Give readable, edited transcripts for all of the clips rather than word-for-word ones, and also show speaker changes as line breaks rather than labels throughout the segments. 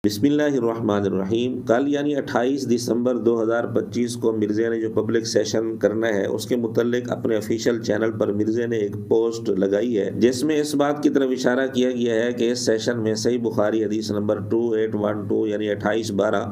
بسم اللہ الرحمن الرحیم۔ کل یعنی 28 دسمبر 2025 کو مرزا نے جو پبلک سیشن کرنا ہے اس کے متعلق اپنے افیشیل چینل پر مرزا نے ایک پوسٹ لگائی ہے جس میں اس بات کی طرف اشارہ کیا گیا ہے کہ اس سیشن میں صحیح بخاری حدیث نمبر 2812 یعنی 2812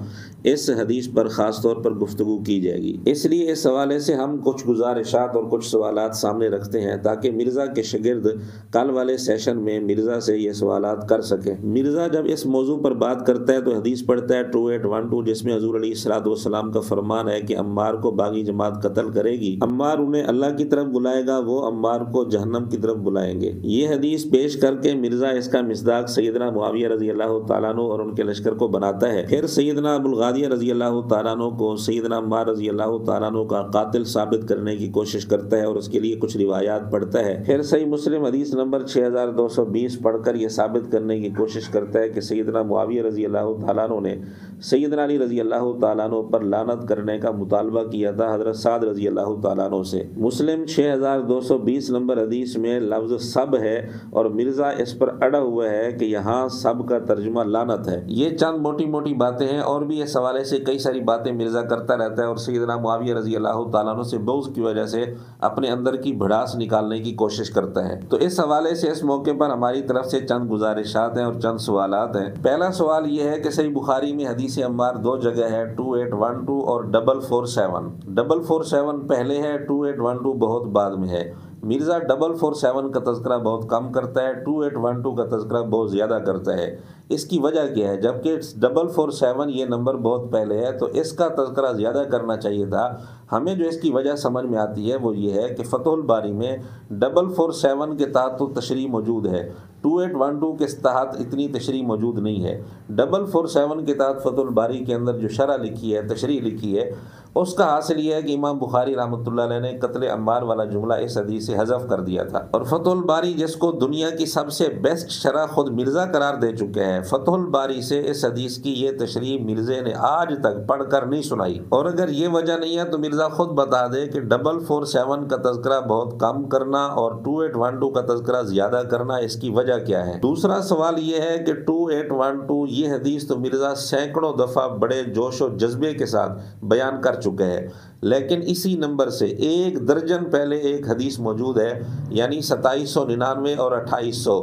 اس حدیث پر خاص طور پر گفتگو کی جائے گی۔ اس لیے اس حوالے سے ہم کچھ گزارشات اور کچھ سوالات سامنے رکھتے ہیں تاکہ مرزا کے شاگرد کل والے سیشن میں مرزا سے یہ سوالات کر سکیں۔ مرزا جب اس موضوع پر بات کرتا ہے تو حدیث پڑھتا ہے 2812 جس میں حضور علیہ الصلوۃ والسلام کا فرمان ہے کہ عمار کو باغی جماعت قتل کرے گی، عمار انہیں اللہ کی طرف بلائے گا، وہ عمار کو جہنم کی طرف بلائیں گے۔ یہ حدیث پیش کر کے مرزا اس کا مصداق سیدنا معاویہ رضی اللہ تعالیٰ عنہ اور ان کے لشکر کو بناتا ہے۔ پھر سیدنا ابو الغادیہ رضی اللہ تعالیٰ عنہ کو سیدنا عمار رضی اللہ تعالیٰ عنہ کا قاتل ثابت کرنے کی کوشش کرتا ہے اور اس کے لیے کچھ روایات پڑھتا ہے۔ پھر صحیح مسلم حدیث نمبر 6220 پڑھ کر یہ ثابت کرنے کی کوشش کرتا ہے کہ سیدنا معاویہ رضی اللہ تعالیٰ عنہ نے سیدنا علی رضی اللہ تعالیٰ عنہ پر لعنت کرنے کا مطالبہ کیا تھا حضرت سعد رضی اللہ تعالیٰ عنہ سے۔ مسلم 6220 نمبر حدیث میں لفظ سب ہے اور مرزا اس پر اڑا ہوا ہے کہ یہاں سب کا ترجمہ لعنت ہے۔ یہ چند موٹی موٹی باتیں ہیں اور بھی اس حوالے سے کئی ساری باتیں مرزا کرتا رہتا ہے اور سیدنا معاویہ رضی اللہ تعالیٰ عنہ سے بغض کی وجہ سے اپنے اندر کی بھڑاس نکالنے کی کوشش کرتا ہے۔ تو اس حوالے سے اس موقع پر ہماری طرف سے چند گزارشات ہیں اور چند سوالات ہیں۔ پہلا سوال یہ ہے کہ صحیح بخاری میں حدیث عمار دو جگہ ہے 2812 اور 447۔ 447 پہلے ہے، 2812 بہت بعد میں ہے۔ مرزا 447 کا تذکرہ بہت کم کرتا ہے، 2812 کا تذکرہ بہت زیادہ کرتا ہے۔ اس کی وجہ کیا ہے؟ جبکہ 447 یہ نمبر بہت پہلے ہے تو اس کا تذکرہ زیادہ کرنا چاہیے تھا۔ ہمیں جو اس کی وجہ سمجھ میں آتی ہے وہ یہ ہے کہ فتح الباری میں 447 کے تحت تو تشریح موجود ہے، 2812 کے تحت اتنی تشریح موجود نہیں ہے۔ 447 کے تحت فتح الباری کے اندر جو شرح لکھی ہے، تشریح لکھی ہے، اس کا حاصل یہ ہے کہ امام بخاری رحمۃ اللہ علیہ نے قتل عمار والا جملہ اس حدیث سے حذف کر دیا تھا۔ اور فتح الباری جس کو دنیا کی سب سے بیسٹ شرح خود مرزا قرار دے چکے ہیں، فتح الباری سے اس حدیث کی یہ تشریح مرزا نے آج تک پڑھ کر نہیں سنائی۔ اور اگر یہ وجہ نہیں ہے تو مرزا خود بتا دے کہ 447 کا تذکرہ بہت کم کرنا اور 2812 کا تذکرہ زیادہ کرنا، اس کی وجہ کیا ہے؟ دوسرا سوال یہ ہے کہ 2812 یہ حدیث تو مرزا سینکڑوں دفعہ بڑے جوش و جذبے کے ساتھ بیان کر چکے ہیں، لیکن اسی نمبر سے 1 درجن پہلے ایک حدیث موجود ہے، یعنی 2799 اور 2800،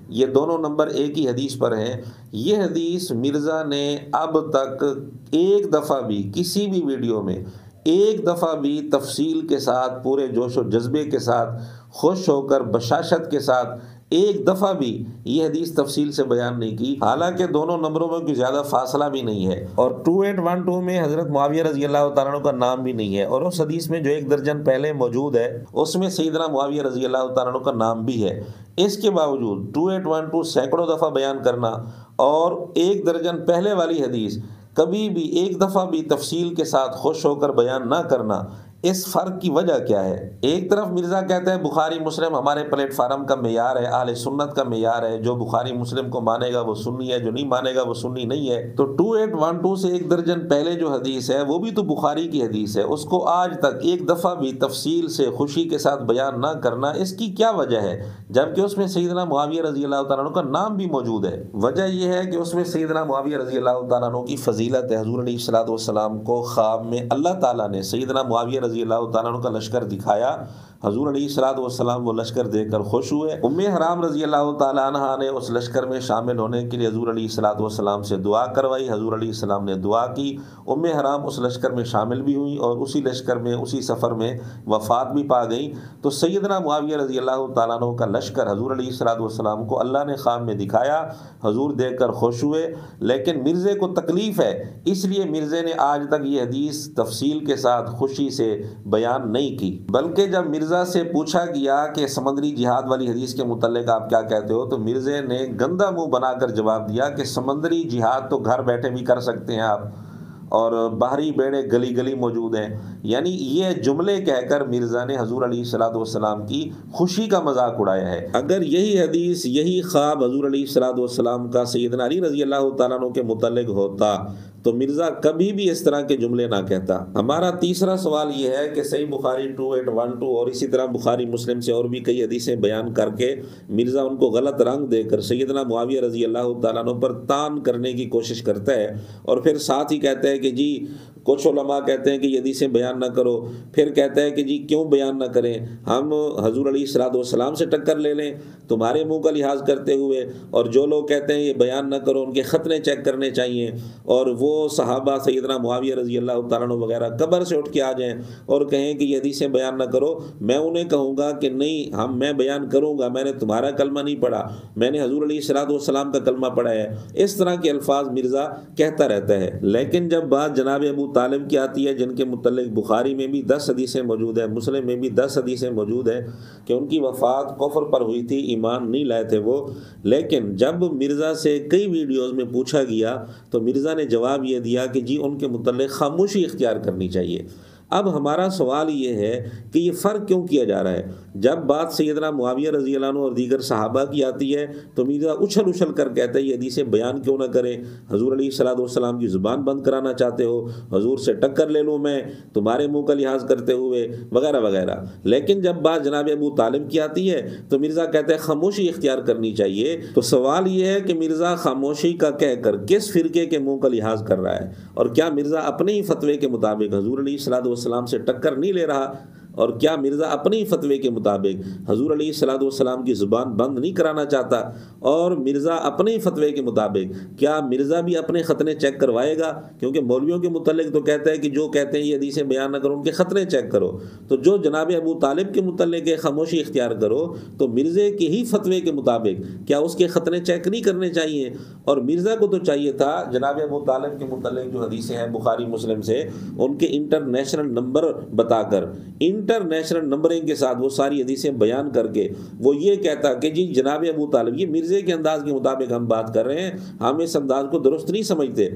یہ دونوں نمبر ایک ہی حدیث پر ہیں۔ یہ حدیث مرزا نے اب تک ایک دفعہ بھی کسی بھی ویڈیو میں ایک دفعہ بھی تفصیل کے ساتھ، پورے جوش و جذبے کے ساتھ، خوش ہو کر، بشاشت کے ساتھ ایک دفعہ بھی یہ حدیث تفصیل سے بیان نہیں کی، حالانکہ دونوں نمبروں میں کوئی زیادہ فاصلہ بھی نہیں ہے۔ اور 2812 میں حضرت معاویہ رضی اللہ تعالیٰ عنہ کا نام بھی نہیں ہے، اور اس حدیث میں جو 1 درجن پہلے موجود ہے اس میں سیدنا معاویہ رضی اللہ تعالیٰ عنہ کا نام بھی ہے۔ اس کے باوجود 2812 سینکڑوں دفعہ بیان کرنا اور 1 درجن پہلے والی حدیث کبھی بھی ایک دفعہ بھی تفصیل کے ساتھ خوش ہو کر بیان نہ کرنا، اس فرق کی وجہ کیا ہے؟ ایک طرف مرزا کہتا ہے بخاری مسلم ہمارے پلیٹ فارم کا معیار ہے، اہل سنت کا معیار ہے، جو بخاری مسلم کو مانے گا وہ سنی ہے، جو نہیں مانے گا وہ سنی نہیں ہے۔ تو 2812 سے 1 درجن پہلے جو حدیث ہے وہ بھی تو بخاری کی حدیث ہے، اس کو آج تک ایک دفعہ بھی تفصیل سے خوشی کے ساتھ بیان نہ کرنا، اس کی کیا وجہ ہے؟ جبکہ اس میں سیدنا معاویہ رضی اللہ تعالیٰ عنہ کا نام بھی موجود ہے۔ وجہ یہ ہے کہ اس میں سیدنا معاویہ رضی اللہ تعالیٰ عنہ کی فضیلت ہے۔ حضور علیہ الصلوۃ والسلام کو خواب میں اللہ تعالیٰ نے سیدنا معاویہ رضی اللہ تعالیٰ عنہ کا لشکر دکھایا، حضور علیہ الصلوۃ والسلام وہ لشکر دیکھ کر خوش ہوئے۔ ام حرام رضی اللہ تعالیٰ عنہ نے اس لشکر میں شامل ہونے کے لیے حضور علیہ الصلوۃ والسلام سے دعا کروائی، حضور علیہ السلام نے دعا کی، ام حرام اس لشکر میں شامل بھی ہوئی اور اسی لشکر میں، اسی سفر میں وفات بھی پا گئی۔ تو سیدنا معاویہ رضی اللہ تعالیٰ عنہ کا لشکر حضور علیہ الصلوۃ والسلام کو اللہ نے خواب میں دکھایا، حضور دیکھ کر خوش ہوئے، لیکن مرزے کو تکلیف ہے، اس لیے مرزے نے آج تک یہ حدیث تفصیل کے ساتھ خوشی سے بیان نہیں کی۔ بلکہ جب مرزا سے پوچھا گیا کہ سمندری جہاد والی حدیث کے متعلق آپ کیا کہتے ہو، تو مرزا نے گندا منہ بنا کر جواب دیا کہ سمندری جہاد تو گھر بیٹھے بھی کر سکتے ہیں آپ، اور باہری بیڑے گلی گلی موجود ہیں۔ یعنی یہ جملے کہہ کر مرزا نے حضور علیہ الصلوۃ والسلام کی خوشی کا مذاق اڑایا ہے۔ اگر یہی حدیث، یہی خواب حضور علیہ الصلوۃ والسلام کا سیدنا علی رضی اللہ تعالیٰ عنہ کے متعلق ہوتا تو مرزا کبھی بھی اس طرح کے جملے نہ کہتا۔ ہمارا تیسرا سوال یہ ہے کہ صحیح بخاری 2812 اور اسی طرح بخاری مسلم سے اور بھی کئی حدیثیں بیان کر کے مرزا ان کو غلط رنگ دے کر سیدنا معاویہ رضی اللہ تعالیٰ عنہ پر تان کرنے کی کوشش کرتا ہے، اور پھر ساتھ ہی کہتا ہے کہ جی کچھ علماء کہتے ہیں کہ یہ حدیثیں بیان نہ کرو، پھر کہتا ہے کہ جی کیوں بیان نہ کریں، ہم حضور علیہ الصلوۃ والسلام سے ٹکر لے لیں تمہارے منہ کا لحاظ کرتے ہوئے، اور جو لوگ کہتے ہیں یہ بیان نہ کرو ان کے خطنے چیک کرنے چاہیے، اور وہ صحابہ سیدنا معاویہ رضی اللہ تعالیٰ عنہ وغیرہ قبر سے اٹھ کے آ جائیں اور کہیں کہ یہ حدیثیں بیان نہ کرو، میں انہیں کہوں گا کہ نہیں میں بیان کروں گا، میں نے تمہارا کلمہ نہیں پڑھا، میں نے حضور علیہ الصلوۃ والسلام کا کلمہ پڑھا ہے۔ اس طرح کے الفاظ مرزا کہتا رہتا ہے۔ لیکن جب بات جناب ابو طالب کی آتی ہے، جن کے متعلق بخاری میں بھی 10 حدیثیں موجود ہیں، مسلم میں بھی 10 حدیثیں موجود ہیں کہ ان کی وفات کفر پر ہوئی تھی، ایمان نہیں لائے تھے وہ، لیکن جب مرزا سے کئی ویڈیوز میں پوچھا گیا تو مرزا نے جواب یہ دیا کہ جی ان کے متعلق خاموشی اختیار کرنی چاہیے۔ اب ہمارا سوال یہ ہے کہ یہ فرق کیوں کیا جا رہا ہے؟ جب بات سیدنا معاویہ رضی اللہ عنہ اور دیگر صحابہ کی آتی ہے تو مرزا اچھل کر کہتا ہے یہ حدیثیں بیان کیوں نہ کریں، حضور علیہ الصلوۃ والسلام کی زبان بند کرانا چاہتے ہو، حضور سے ٹکر لے لوں میں تمہارے منہ کا لحاظ کرتے ہوئے، وغیرہ وغیرہ۔ لیکن جب بات جناب ابو طالب کی آتی ہے تو مرزا کہتا ہے خاموشی اختیار کرنی چاہیے۔ تو سوال یہ ہے کہ مرزا خاموشی کا کہہ کر کس فرقے کے منہ کا لحاظ کر رہا ہے، اور کیا مرزا اپنے ہی فتوے کے مطابق حضور علیہ الصلوۃ والسلام سے ٹکر نہیں لے رہا، اور کیا مرزا اپنے ہی فتوے کے مطابق حضور علیہ الصلوۃ والسلام کی زبان بند نہیں کرانا چاہتا، اور مرزا اپنے ہی فتوے کے مطابق کیا مرزا بھی اپنے ختنے چیک کروائے گا؟ کیونکہ مولویوں کے متعلق تو کہتا ہے کہ جو کہتے ہیں یہ حدیثیں بیان نہ کرو ان کے ختنے چیک کرو، تو جو جناب ابو طالب کے متعلق ہے خاموشی اختیار کرو، تو مرزے کے ہی فتوے کے مطابق کیا اس کے ختنے چیک نہیں کرنے چاہیے؟ اور مرزا کو تو چاہیے تھا جناب ابو طالب کے متعلق جو حدیثیں ہیں بخاری مسلم سے ان کے انٹرنیشنل نمبر بتا کر، انٹرنیشنل نمبرنگ کے ساتھ وہ ساری حدیثیں بیان کر کے وہ یہ کہتا کہ جی جناب ابو طالب، یہ مرزے کے انداز کے مطابق ہم بات کر رہے ہیں، ہم اس انداز کو درست نہیں سمجھتے۔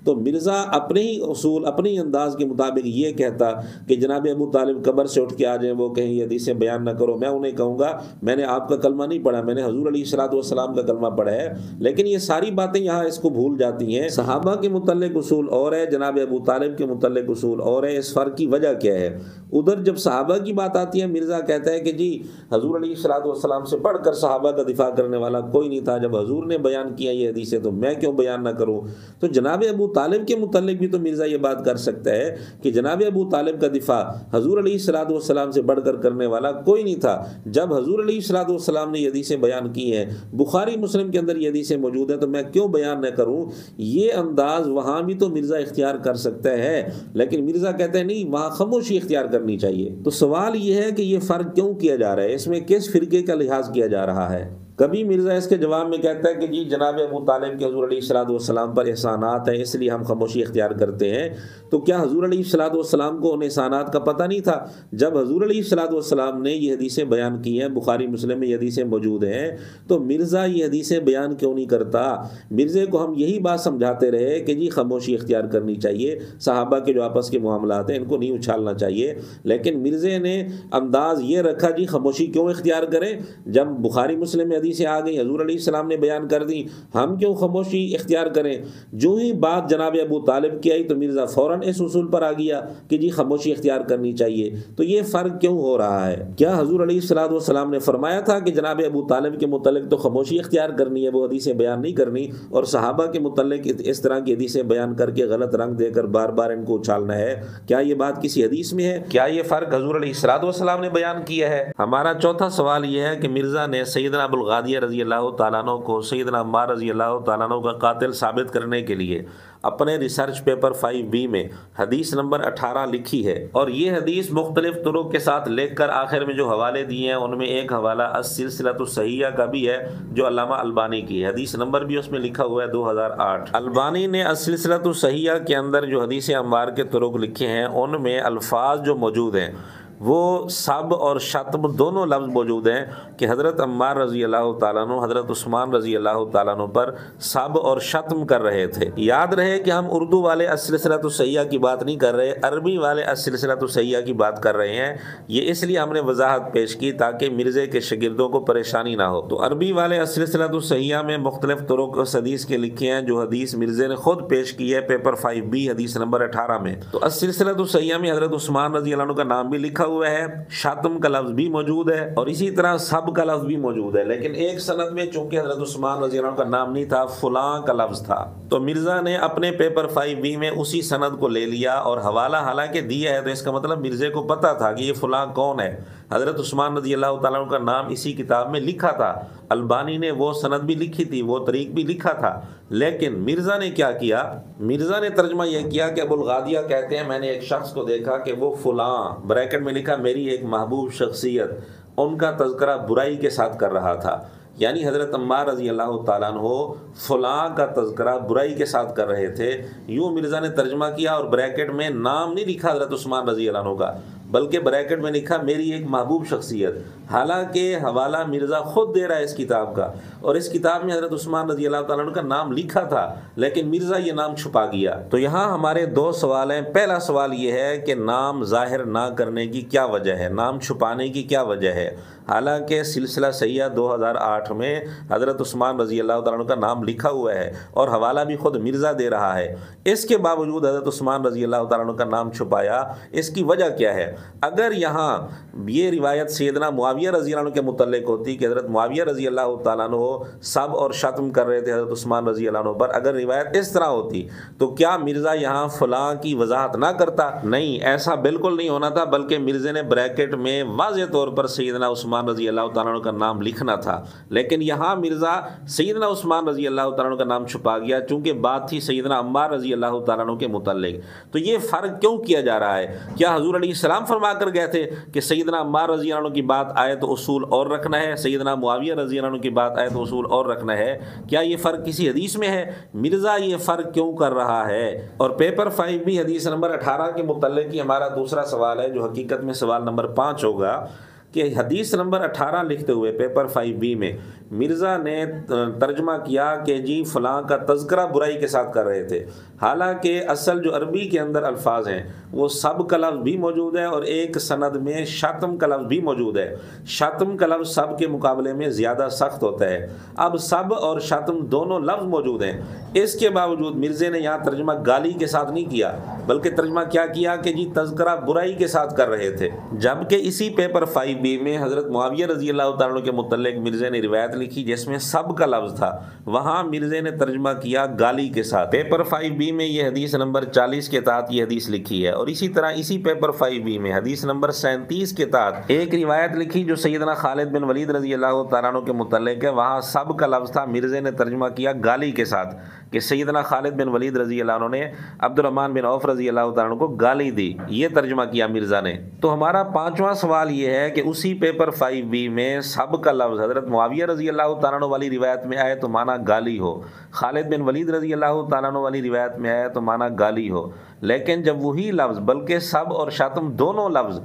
تو مرزا اپنے ہی اصول اپنے ہی انداز کے مطابق یہ کہتا کہ جناب ابو طالب قبر سے اٹھ کے آ جائیں، وہ کہیں یہ حدیثیں بیان نہ کرو، میں انہیں کہوں گا میں نے آپ کا کلمہ نہیں پڑھا، میں نے حضور علیہ الصلوۃ والسلام کا کلمہ پڑھا ہے۔ لیکن یہ ساری باتیں یہاں اس کو بھول جاتی ہیں۔ صحابہ کے متعلق اصول اور ہے، جناب ابو طالب کے متعلق اصول اور ہے۔ اس فرق کی وجہ کیا ہے؟ ادھر جب صحابہ کی بات آتی ہے مرزا کہتا ہے کہ جی حضور علیہ الصلوۃ والسلام سے بڑھ کر صحابہ کا دفاع کرنے والا کوئی نہیں تھا، جب حضور نے بیان کیا یہ حدیثیں تو میں کیوں بیان نہ کروں؟ تو جناب ابو طالب کے متعلق بھی تو مرزا یہ بات کر سکتا ہے کہ جناب ابو طالب کا دفاع حضور علیہ الصلوۃ والسلام سے بڑھ کر کرنے والا کوئی نہیں تھا، جب حضور علیہ الصلوۃ والسلام نے یہ حدیثیں بیان کی ہیں، بخاری مسلم کے اندر یہ حدیثیں موجود ہیں، تو میں کیوں بیان نہ کروں؟ یہ انداز وہاں بھی تو مرزا اختیار کر سکتا ہے، لیکن مرزا کہتا ہے نہیں، وہاں خاموشی اختیار کرنی چاہیے۔ تو سوال یہ ہے کہ یہ فرق کیوں کیا جا رہا ہے، اس میں کس فرقے کا لحاظ کیا جا رہا ہے؟ کبھی مرزا اس کے جواب میں کہتا ہے کہ جی جناب ابو طالب کے حضور علیہ الصلوۃ والسلام پر احسانات ہیں، اس لیے ہم خاموشی اختیار کرتے ہیں۔ تو کیا حضور علیہ الصلوۃ والسلام کو ان احسانات کا پتہ نہیں تھا؟ جب حضور علیہ الصلوۃ والسلام نے یہ حدیثیں بیان کی ہیں، بخاری مسلم میں یہ حدیثیں موجود ہیں، تو مرزا یہ حدیثیں بیان کیوں نہیں کرتا؟ مرزے کو ہم یہی بات سمجھاتے رہے کہ جی خاموشی اختیار کرنی چاہیے، صحابہ کے جو آپس کے معاملات ہیں ان کو نہیں اچھالنا چاہیے، لیکن مرزے نے انداز یہ رکھا جی خاموشی کیوں اختیار کریں؟ جب بخاری مسلم میں حدیثیں آ گئی، حضور علیہ السلام نے بیان کر دی، ہم کیوں خاموشی اختیار کریں؟ جو ہی بات جناب ابو طالب کی آئی تو مرزا فوراً اس اصول پر آ گیا کہ جی خاموشی اختیار کرنی چاہیے۔ تو یہ فرق کیوں ہو رہا ہے؟ کیا حضور علیہ الصلوۃ والسلام نے فرمایا تھا کہ جناب ابو طالب کے متعلق تو خاموشی اختیار کرنی ہے، وہ حدیثیں بیان نہیں کرنی، اور صحابہ کے متعلق اس طرح کی حدیثیں بیان کر کے غلط رنگ دے کر بار بار ان کو اچھالنا ہے؟ کیا یہ بات کسی حدیث میں ہے؟ کیا یہ فرق حضور علیہ الصلوۃ والسلام نے بیان کیا ہے؟ ہمارا چوتھا سوال یہ ہے کہ مرزا نے سیدنا ابو الغادیہ رضی اللہ تعالیٰ عنہ کو سیدنا عمار رضی اللہ تعالیٰ عنہ کا قاتل ثابت کرنے کے لیے اپنے ریسرچ پیپر 5B میں حدیث نمبر 18 لکھی ہے، اور یہ حدیث مختلف طرق کے ساتھ لکھ کر آخر میں جو حوالے دیے ہیں ان میں ایک حوالہ السلسلۃ الصحیحہ کا بھی ہے جو علامہ البانی کی ہے، حدیث نمبر بھی اس میں لکھا ہوا ہے 2008۔ البانی نے السلسلۃ الصحیحہ کے اندر جو حدیث عمار کے طرق لکھے ہیں ان میں الفاظ جو موجود ہیں وہ سب اور شتم دونوں لفظ موجود ہیں کہ حضرت عمار رضی اللہ تعالیٰ عنہ حضرت عثمان رضی اللہ تعالیٰ عنہ پر سب اور شتم کر رہے تھے۔ یاد رہے کہ ہم اردو والے السلسلۃ الصحیحہ کی بات نہیں کر رہے، عربی والے السلسلۃ الصحیحہ کی بات کر رہے ہیں۔ یہ اس لیے ہم نے وضاحت پیش کی تاکہ مرزے کے شاگردوں کو پریشانی نہ ہو۔ تو عربی والے السلسلۃ الصحیحہ میں مختلف طرق اس حدیث کے لکھے ہیں جو حدیث مرزے نے خود پیش کی ہے پیپر 5B حدیث نمبر 18 میں۔ تو السلسلۃ الصحیحہ میں حضرت عثمان رضی اللہ عنہ کا نام بھی لکھا ہوا ہے، شاتم کا لفظ بھی موجود ہے اور اسی طرح سب کا لفظ بھی موجود ہے، لیکن ایک سند میں چونکہ حضرت عثمان رضی اللہ عنہ کا نام نہیں تھا، فلاں کا لفظ تھا، تو مرزا نے اپنے پیپر 5B میں اسی سند کو لے لیا اور حوالہ حالانکہ دیا ہے، تو اس کا مطلب مرزے کو پتا تھا کہ یہ فلاں کون ہے۔ حضرت عثمان رضی اللہ تعالیٰ عنہ کا نام اسی کتاب میں لکھا تھا، البانی نے وہ سند بھی لکھی تھی، وہ طریق بھی لکھا تھا، لیکن مرزا نے کیا کیا؟ مرزا نے ترجمہ یہ کیا کہ ابو الغادیہ کہتے ہیں میں نے ایک شخص کو دیکھا کہ وہ فلاں بریکٹ میں لکھا میری ایک محبوب شخصیت، ان کا تذکرہ برائی کے ساتھ کر رہا تھا، یعنی حضرت عمار رضی اللہ تعالیٰ عنہ فلاں کا تذکرہ برائی کے ساتھ کر رہے تھے، یوں مرزا نے ترجمہ کیا اور بریکٹ میں نام نہیں لکھا حضرت عثمان رضی اللہ عنہ کا، بلکہ بریکٹ میں لکھا میری ایک محبوب شخصیت، حالانکہ حوالہ مرزا خود دے رہا ہے اس کتاب کا، اور اس کتاب میں حضرت عثمان رضی اللہ تعالیٰ عنہ کا نام لکھا تھا، لیکن مرزا یہ نام چھپا گیا۔ تو یہاں ہمارے دو سوال ہیں۔ پہلا سوال یہ ہے کہ نام ظاہر نہ کرنے کی کیا وجہ ہے، نام چھپانے کی کیا وجہ ہے؟ حالانکہ سلسلہ صحیحہ 2008 میں حضرت عثمان رضی اللہ تعالیٰ عنہ کا نام لکھا ہوا ہے اور حوالہ بھی خود مرزا دے رہا ہے، اس کے باوجود حضرت عثمان رضی اللہ تعالیٰ عنہ کا نام چھپایا، اس کی وجہ کیا ہے؟ اگر یہاں یہ روایت سیدنا معاویہ رضی اللہ عنہ کے متعلق ہوتی کہ حضرت معاویہ رضی اللہ تعالیٰ عنہ سب اور شتم کر رہے تھے حضرت عثمان رضی اللہ عنہ پر، اگر روایت اس طرح ہوتی تو کیا مرزا یہاں فلاں کی وضاحت نہ کرتا؟ نہیں، ایسا بالکل نہیں ہونا تھا، بلکہ مرزا نے بریکٹ میں واضح طور پر سیدنا عثمان رضی اللہ تعالیٰ عنہ کا نام لکھنا تھا، لیکن یہاں مرزا سیدنا عثمان رضی اللہ تعالیٰ عنہ کا نام چھپا گیا چونکہ بات تھی سیدنا عمار رضی اللہ تعالیٰ عنہ کے متعلق۔ تو یہ فرق کیوں کیا جا رہا ہے؟ کیا حضور علیہ السلام فرما کر گئے تھے کہ سیدنا عمار رضی اللہ عنہ کی بات آئے تو اصول اور رکھنا ہے، سیدنا معاویہ رضی اللہ عنہ کی بات آئے تو اصول اور رکھنا ہے؟ کیا یہ فرق کسی حدیث میں ہے؟ مرزا یہ فرق کیوں کر رہا ہے؟ اور پیپر 5B حدیث نمبر 18 کے متعلق ہی ہمارا دوسرا سوال ہے جو حقیقت میں سوال نمبر 5 ہوگا کہ حدیث نمبر 18 لکھتے ہوئے پیپر 5B میں مرزا نے ترجمہ کیا کہ جی فلاں کا تذکرہ برائی کے ساتھ کر رہے تھے، حالانکہ اصل جو عربی کے اندر الفاظ ہیں وہ سب کا لفظ بھی موجود ہے اور ایک سند میں شتم کا لفظ بھی موجود ہے۔ شتم کا لفظ سب کے مقابلے میں زیادہ سخت ہوتا ہے، اب سب اور شتم دونوں لفظ موجود ہیں، اس کے باوجود مرزا نے یہاں ترجمہ گالی کے ساتھ نہیں کیا بلکہ ترجمہ کیا کیا کہ جی تذکرہ برائی کے ساتھ کر رہے تھے، جبکہ اسی پیپر 5B میں حضرت معاویہ رضی اللہ تعالیٰ عنہ کے متعلق مرزا نے روایت لکھی جس میں سب کا لفظ تھا، وہاں مرزا نے ترجمہ کیا گالی کے ساتھ۔ پیپر 5B میں یہ حدیث نمبر 40 کے تحت یہ حدیث لکھی ہے، اور اسی طرح اسی پیپر 5B میں حدیث نمبر 37 کے تحت ایک روایت لکھی جو سیدنا خالد بن ولید رضی اللہ تعالیٰ عنہ کے متعلق ہے، وہاں سب کا لفظ تھا، مرزا نے ترجمہ کیا گالی کے ساتھ کہ سیدنا خالد بن ولید رضی اللہ عنہ نے عبد الرحمن بن عوف رضی اللہ تعالیٰ عنہ کو گالی دی، یہ ترجمہ کیا مرزا نے۔ تو ہمارا پانچواں سوال یہ ہے کہ اسی پیپر 5B میں سب کا لفظ حضرت معاویہ رضی اللہ تعالیٰ عنہ والی روایت میں آئے تو مانا گالی ہو، خالد بن ولید رضی اللہ تعالیٰ عنہ والی روایت میں آئے تو مانا گالی ہو، لیکن جب وہی لفظ بلکہ سب اور شتم دونوں لفظ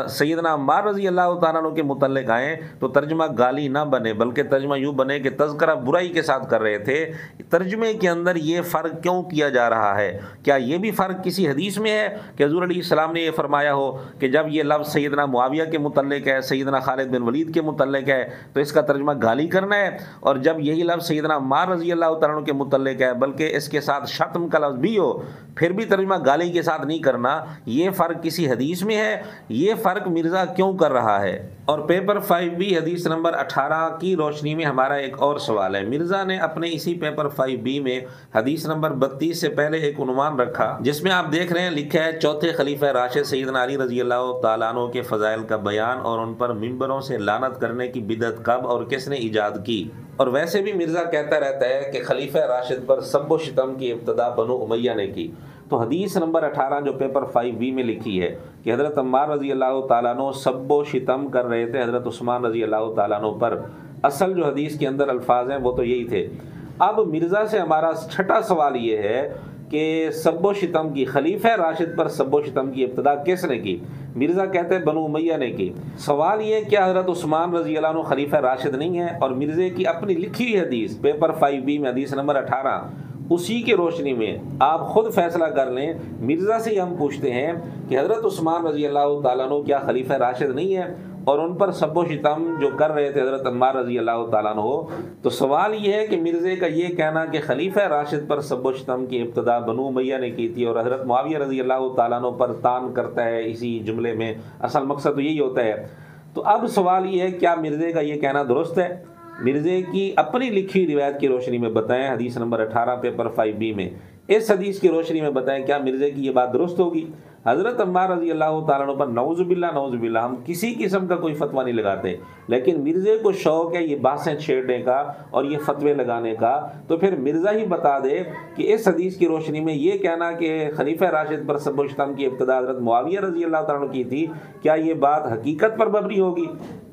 سیدنا عمار رضی اللہ تعالیٰ عنہ کے متعلق آئیں تو ترجمہ گالی نہ بنے بلکہ ترجمہ یوں بنے کہ تذکرہ برائی کے ساتھ کر رہے تھے۔ ترجمے کے اندر یہ فرق کیوں کیا جا رہا ہے؟ کیا یہ بھی فرق کسی حدیث میں ہے کہ حضور علیہ السلام نے یہ فرمایا ہو کہ جب یہ لفظ سیدنا معاویہ کے متعلق ہے، سیدنا خالد بن ولید کے متعلق ہے تو اس کا ترجمہ گالی کرنا ہے، اور جب یہی لفظ سیدنا عمار رضی اللہ تعالیٰ عنہ کے متعلق ہے بلکہ اس کے ساتھ شتم کا لفظ بھی ہو پھر بھی ترجمہ گالی کے ساتھ نہیں کرنا؟ یہ فرق کسی حدیث میں ہے؟ یہ فرق مرزا کیوں کر رہا ہے؟ اور پیپر 5B حدیث نمبر 18 کی روشنی میں ہمارا ایک اور سوال ہے۔ مرزا نے اپنے اسی پیپر 5B میں حدیث نمبر 32 سے پہلے ایک عنوان رکھا جس میں آپ دیکھ رہے ہیں لکھا ہے چوتھے خلیفہ راشد سیدنا علی رضی اللہ تعالیٰ عنہ کے فضائل کا بیان اور ان پر منبروں سے لعنت کرنے کی بدعت کب اور کس نے ایجاد کی۔ اور ویسے بھی مرزا کہتا رہتا ہے کہ خلیفہ راشد پر سب و شتم کی ابتدا بنو امیہ نے کی۔ تو حدیث نمبر 18 جو پیپر 5B میں لکھی ہے کہ حضرت عمار رضی اللہ تعالیٰ عنہ سب و شتم کر رہے تھے حضرت عثمان رضی اللہ تعالیٰ عنہ پر، اصل جو حدیث کے اندر الفاظ ہیں وہ تو یہی تھے۔ اب مرزا سے ہمارا چھٹا سوال یہ ہے کہ سب و شتم کی، خلیفہ راشد پر سب و شتم کی ابتدا کس نے کی؟ مرزا کہتے ہیں بنو امیہ نے کی۔ سوال یہ کیا حضرت عثمان رضی اللہ عنہ خلیفہ راشد نہیں ہے؟ اور مرزے کی اپنی لکھی ہوئی حدیث پیپر 5B میں حدیث نمبر 18، اسی کے روشنی میں آپ خود فیصلہ کر لیں۔ مرزا سے ہم پوچھتے ہیں کہ حضرت عثمان رضی اللہ تعالیٰ عنہ کیا خلیفہ راشد نہیں ہے؟ اور ان پر سب و شتم جو کر رہے تھے حضرت عمار رضی اللہ تعالیٰ عنہ، تو سوال یہ ہے کہ مرزے کا یہ کہنا کہ خلیفہ راشد پر سب و شتم کی ابتدا بنو امیہ نے کی تھی اور حضرت معاویہ رضی اللہ تعالیٰ عنہ پر تان کرتا ہے اسی جملے میں، اصل مقصد تو یہی ہوتا ہے۔ تو اب سوال یہ ہے کیا مرزے کا یہ کہنا درست ہے؟ مرزے کی اپنی لکھی روایت کی روشنی میں بتائیں، حدیث نمبر 18 پیپر 5B میں، اس حدیث کی روشنی میں بتائیں کیا مرزے کی یہ بات درست ہوگی؟ حضرت عمار رضی اللہ تعالیٰ عنہ پر نعوذ باللہ ہم کسی قسم کا کوئی فتویٰ نہیں لگاتے، لیکن مرزے کو شوق ہے یہ باتیں چھیڑنے کا اور یہ فتوے لگانے کا، تو پھر مرزا ہی بتا دے کہ اس حدیث کی روشنی میں یہ کہنا کہ خلیفہ راشد پر سب و شتم کی ابتدا حضرت معاویہ رضی اللہ تعالیٰ عنہ کی تھی، کیا یہ بات حقیقت پر مبنی ہوگی؟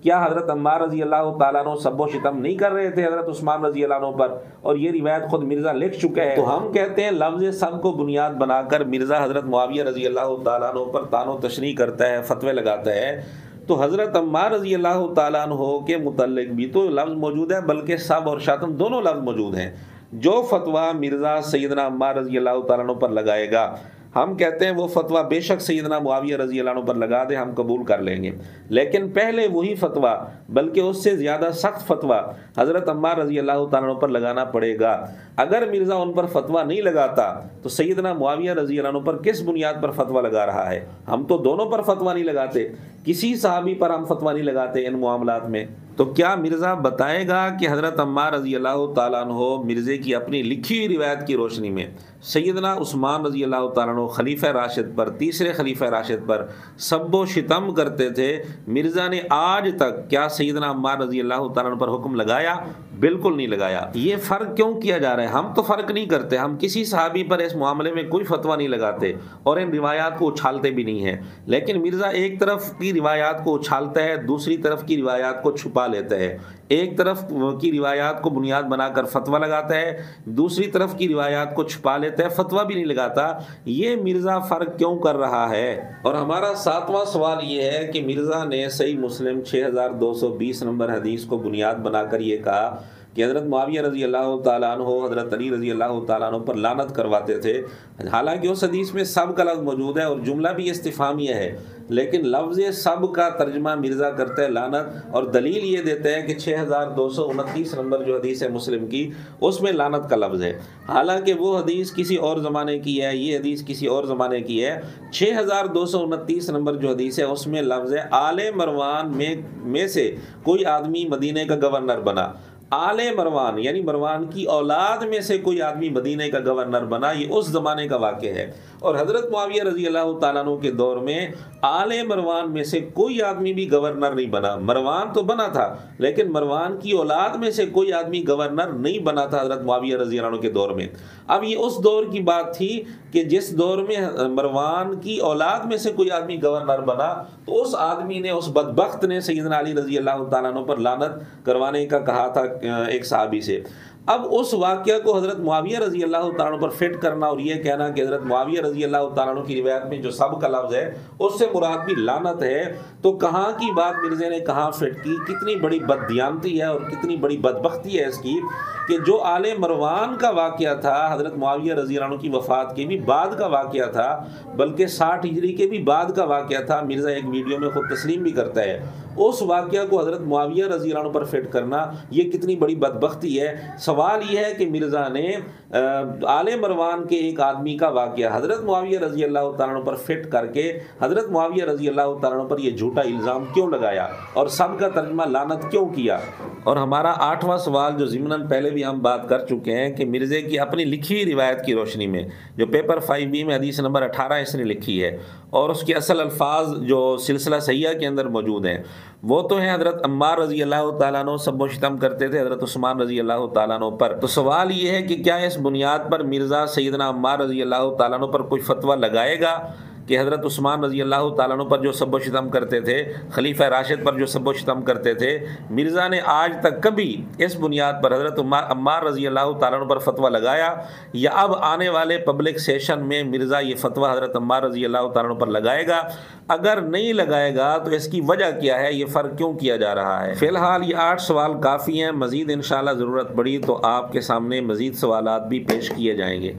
کیا حضرت عمار رضی اللہ تعالیٰ عنہ سب و شتم نہیں کر رہے تھے حضرت عثمان رضی اللہ عنہ پر؟ اور یہ روایت خود مرزا لکھ چکا ہے۔ تو ہم کہتے ہیں لفظ سب کو بنیاد بنا کر مرزا حضرت معاویہ رضی اللہ تعالیٰ عنہ پر تان و تشریح کرتا ہے، فتوے لگاتا ہے، تو حضرت عمار رضی اللہ تعالیٰ عنہ کے متعلق بھی تو لفظ موجود ہے، بلکہ سب اور شتم دونوں لفظ موجود ہیں۔ جو فتویٰ مرزا سیدنا عمار رضی اللہ تعالیٰ عنہ پر لگائے گا، ہم کہتے ہیں وہ فتویٰ بے شک سیدنا معاویہ رضی اللہ عنہ پر لگا دے، ہم قبول کر لیں گے، لیکن پہلے وہی فتویٰ بلکہ اس سے زیادہ سخت فتویٰ حضرت عمار رضی اللہ تعالیٰ عنہ پر لگانا پڑے گا۔ اگر مرزا ان پر فتویٰ نہیں لگاتا تو سیدنا معاویہ رضی اللہ عنہ پر کس بنیاد پر فتویٰ لگا رہا ہے؟ ہم تو دونوں پر فتویٰ نہیں لگاتے، کسی صحابی پر ہم فتویٰ نہیں لگاتے ان معاملات میں۔ تو کیا مرزا بتائے گا کہ حضرت عمار رضی اللہ تعالیٰ عنہ مرزے کی اپنی لکھی ہوئی روایت کی روشنی میں سیدنا عثمان رضی اللہ تعالیٰ عنہ خلیفہ راشد پر، تیسرے خلیفہ راشد پر سب و شتم کرتے تھے؟ مرزا نے آج تک کیا سیدنا عمار رضی اللہ تعالیٰ عنہ پر حکم لگایا؟ بالکل نہیں لگایا۔ یہ فرق کیوں کیا جا رہا ہے؟ ہم تو فرق نہیں کرتے، ہم کسی صحابی پر اس معاملے میں کوئی فتویٰ نہیں لگاتے اور ان روایات کو اچھالتے بھی نہیں ہیں، لیکن مرزا ایک طرف کی روایات کو اچھالتا ہے، دوسری طرف کی روایات کو چھپا لیتا ہے، ایک طرف کی روایات کو بنیاد بنا کر فتویٰ لگاتا ہے، دوسری طرف کی روایات کو چھپا لیتا ہے، فتویٰ بھی نہیں لگاتا۔ یہ مرزا فرق کیوں کر رہا ہے؟ اور ہمارا 7واں سوال یہ ہے کہ مرزا نے صحیح مسلم 6220 نمبر حدیث کو بنیاد بنا کر یہ کہا کہ حضرت معاویہ رضی اللہ تعالیٰ عنہ حضرت علی رضی اللہ تعالیٰ عنہ پر لعنت کرواتے تھے، حالانکہ اس حدیث میں سب کا لفظ موجود ہے اور جملہ بھی استفہامیہ ہے، لیکن لفظ سب کا ترجمہ مرزا کرتا ہے لعنت، اور دلیل یہ دیتا ہے کہ 6229 نمبر جو حدیث ہے مسلم کی، اس میں لعنت کا لفظ ہے، حالانکہ وہ حدیث کسی اور زمانے کی ہے، یہ حدیث کسی اور زمانے کی ہے۔ 6229 نمبر جو حدیث ہے اس میں لفظ ہے آل مروان میں سے کوئی آدمی مدینے کا گورنر بنا۔ آل مروان یعنی مروان کی اولاد میں سے کوئی آدمی مدینہ کا گورنر بنا، یہ اس زمانے کا واقعہ ہے، اور حضرت معاویہ رضی اللہ تعالیٰ عنہ کے دور میں آل مروان میں سے کوئی آدمی بھی گورنر نہیں بنا۔ مروان تو بنا تھا لیکن مروان کی اولاد میں سے کوئی آدمی گورنر نہیں بنا تھا حضرت معاویہ رضی اللہ عنہ کے دور میں۔ اب یہ اس دور کی بات تھی کہ جس دور میں مروان کی اولاد میں سے کوئی آدمی گورنر بنا، تو اس آدمی نے، اس بدبخت نے سیدنا علی رضی اللہ تعالیٰ عنہ پر لعنت کروانے کا کہا تھا ایک صحابی سے۔ اب اس واقعہ کو حضرت معاویہ رضی اللہ تعالیٰ عنہ پر فٹ کرنا اور یہ کہنا کہ حضرت معاویہ رضی اللہ تعالیٰ عنہ کی روایت میں جو سب کا لفظ ہے اس سے مراد بھی لعنت ہے، تو کہاں کی بات مرزا نے کہاں فٹ کی؟ کتنی بڑی بددیانتی ہے اور کتنی بڑی بدبختی ہے اس کی کہ جو آل مروان کا واقعہ تھا حضرت معاویہ رضی اللہ عنہ کی وفات کے بھی بعد کا واقعہ تھا، بلکہ 60 ہجری کے بھی بعد کا واقعہ تھا، مرزا ایک ویڈیو میں خود تسلیم بھی کرتا ہے، اس واقعہ کو حضرت معاویہ رضی اللہ عنہ پر فٹ کرنا یہ کتنی بڑی بدبختی ہے۔ سوال یہ ہے کہ مرزا نے آل مروان کے ایک آدمی کا واقعہ حضرت معاویہ رضی اللہ تعالیٰ عنہ پر فٹ کر کے حضرت معاویہ رضی اللہ تعالیٰ عنہ پر یہ جھوٹا الزام کیوں لگایا اور سب کا ترجمہ لعنت کیوں کیا؟ اور ہمارا 8واں سوال جو ضمناً پہلے بھی ہم بات کر چکے ہیں کہ مرزے کی اپنی لکھی روایت کی روشنی میں جو پیپر 5B میں حدیث نمبر 18 اس نے لکھی ہے اور اس کے اصل الفاظ جو سلسلہ صحیحہ کے اندر موجود ہیں وہ تو ہیں حضرت عمار رضی اللہ تعالیٰ عنہ سب و شتم کرتے تھے حضرت عثمان رضی اللہ تعالیٰ عنہ پر۔ تو سوال یہ ہے کہ کیا اس بنیاد پر مرزا سیدنا عمار رضی اللہ تعالیٰ عنہ پر کوئی فتویٰ لگائے گا کہ حضرت عثمان رضی اللہ تعالیٰ عنہ پر جو سب و شتم کرتے تھے، خلیفہ راشد پر جو سب و شتم کرتے تھے، مرزا نے آج تک کبھی اس بنیاد پر حضرت عمار رضی اللہ تعالیٰ عنہ پر فتویٰ لگایا یا اب آنے والے پبلک سیشن میں مرزا یہ فتویٰ حضرت عمار رضی اللہ تعالیٰ عنہ پر لگائے گا؟ اگر نہیں لگائے گا تو اس کی وجہ کیا ہے، یہ فرق کیوں کیا جا رہا ہے؟ فی الحال یہ 8 سوال کافی ہیں، مزید انشاءاللہ ضرورت پڑی تو آپ کے سامنے مزید سوالات بھی پیش کیے جائیں گے۔